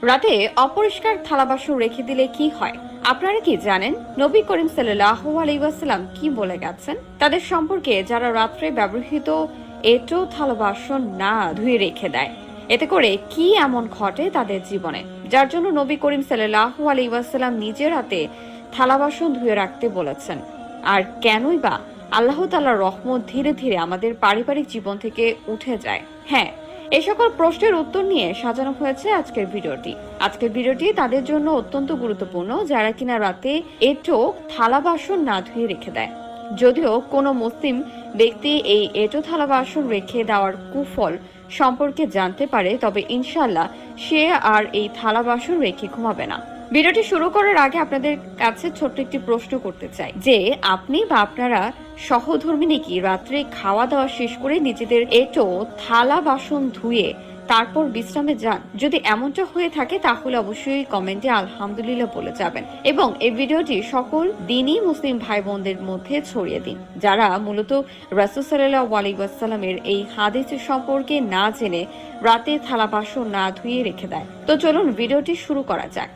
রাতে অপরিষ্কার থালা বাসন রেখে দিলে কি হয়? আপনারা কি জানেন নবী করিম সাল্লাল্লাহু আলাইহি ওয়াসাল্লাম কি বলে গেছেন তাদের সম্পর্কে, যারা রাত্রে ব্যবহৃত এঁটো থালা বাসন না ধুয়ে রেখে দেয়? এতে করে কি এমন ঘটে তাদের জীবনে, যার জন্য নবী করিম সাল্লাল্লাহু আলাইহি ওয়াসাল্লাম নিজের হাতে থালা বাসন ধুয়ে রাখতে বলেছেন? আর কেনই বা আল্লাহ তাআলার রহমত ধীরে ধীরে আমাদের পারিবারিক জীবন থেকে উঠে যায়? হ্যাঁ, এই সকল প্রশ্নের উত্তর নিয়ে সাজানো হয়েছে আজকের ভিডিওটি তাদের জন্য অত্যন্ত গুরুত্বপূর্ণ, যারা কিনা রাতে এঁটো থালা বাসন না ধুয়ে রেখে দেয়। যদিও কোনো মুসলিম ব্যক্তি এই এঁটো থালা বাসন রেখে দেওয়ার কুফল সম্পর্কে জানতে পারে, তবে ইনশাআল্লাহ সে আর এই থালা বাসন রেখে ঘুমাবে না। ভিডিওটি শুরু করার আগে আপনাদের কাছে ছোট্ট একটি প্রশ্ন করতে চাই যে আপনি বা আপনারা সহধর্মিনী কি রাত্রে খাওয়া দাওয়া শেষ করে নিজেদের এঁটো থালা বাসন ধুয়ে তারপর বিশ্রামে যান? যদি এমনটা হয়ে থাকে তাহলে অবশ্যই কমেন্টে আলহামদুলিল্লাহ বলে যাবেন এবং এই ভিডিওটি সকল দিনই মুসলিম ভাই বোনদের মধ্যে ছড়িয়ে দিন, যারা মূলত রাসূল সাল্লাল্লাহু আলাইহি ওয়াসাল্লামের এই হাদিসের সম্পর্কে না জেনে রাতে থালা বাসন না ধুয়ে রেখে দেয়। তো চলুন ভিডিওটি শুরু করা যাক।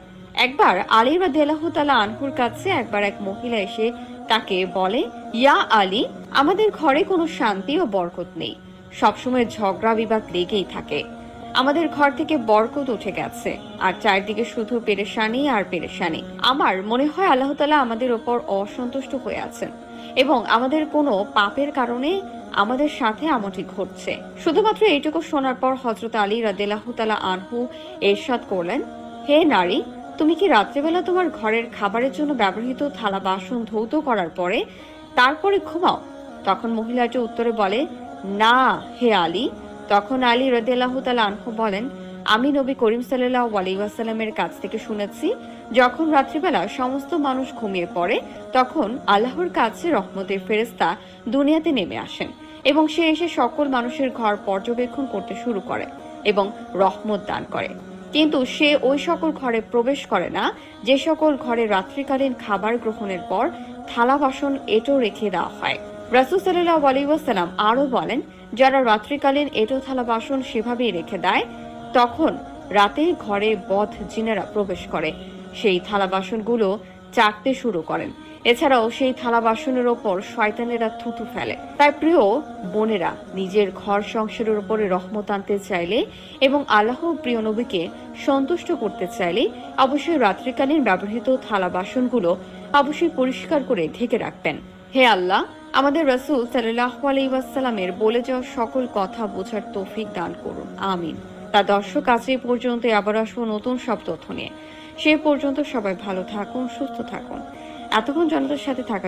একবার আলী রাদিয়াল্লাহু তাআলা আনহুর কাছে একবার এক মহিলা এসে তাকে বলে, ইয়া আলী, আমাদের ঘরে কোনো শান্তি ও বরকত নেই, সবসময় ঝগড়া বিবাদ লেগেই থাকে। আমাদের ঘর থেকে বরকত উঠে গেছে আর চারদিকে শুধু পেরেশানি আর পেরেশানি। আমার মনে হয় আল্লাহ তাআলা আমাদের ওপর অসন্তুষ্ট হয়ে আছেন এবং আমাদের কোনো পাপের কারণে আমাদের সাথে এমনটি ঘটছে। শুধুমাত্র এইটুকু শোনার পর হযরত আলী রাদিয়াল্লাহু তাআলা আনহু ইরশাদ করলেন, হে নারী, তুমি কি রাত্রিবেলা তোমার ঘরের খাবারের জন্য ব্যবহৃত থালা বাসন ধৌত করার পরে তারপরে ঘুমাও? তখন মহিলাটি উত্তরে বলে, না হে আলী। তখন আলী রাদিয়াল্লাহু তাআলা আনহু বলেন, আমি নবী করিম সাল্লাল্লাহু আলাইহি ওয়াসাল্লামের কাছ থেকে শুনেছি, যখন রাত্রিবেলা সমস্ত মানুষ ঘুমিয়ে পড়ে তখন আল্লাহর কাছে রহমতের ফেরেশতা দুনিয়াতে নেমে আসেন এবং সে এসে সকল মানুষের ঘর পর্যবেক্ষণ করতে শুরু করে এবং রহমত দান করে। কিন্তু সে ওই সকল ঘরে প্রবেশ করে না যে সকল ঘরে রাত্রিকালীন খাবার গ্রহণের পর থালা বাসন এঁটো রেখে দেওয়া হয়। রাসূল সাল্লাল্লাহু আলাইহি ওয়াসাল্লাম আরো বলেন, যারা রাত্রিকালীন এঁটো থালা বাসন সেভাবেই রেখে দেয়, তখন রাতে ঘরে বদ জিনেরা প্রবেশ করে, সেই থালা বাসনগুলো চাটতে শুরু করেন। এছাড়াও সেই থালা বাসনের ওপর শয়তানেরা থুতু ফেলে। তাই প্রিয় বোনেরা, নিজের ঘর সংসারের উপরে রহমত আনতে চাইলে এবং আল্লাহ প্রিয় নবীকে সন্তুষ্ট করতে চাইলে অবশ্যই রাত্রিকালীন ব্যবহৃত থালা বাসনগুলো অবশ্যই পরিষ্কার করে ঢেকে রাখবেন। হে আল্লাহ, আমাদের রাসূল সাল্লাল্লাহু আলাইহি ওয়াসাল্লামের বলে যাওয়া সকল কথা বোঝার তৌফিক দান করুন, আমিন। তা দর্শক, আজ এই পর্যন্ত, আবার আসবো নতুন সব তথ্য নিয়ে। সে পর্যন্ত সবাই ভালো থাকুন, সুস্থ থাকুন। এতক্ষণ জনতার সাথে থাকার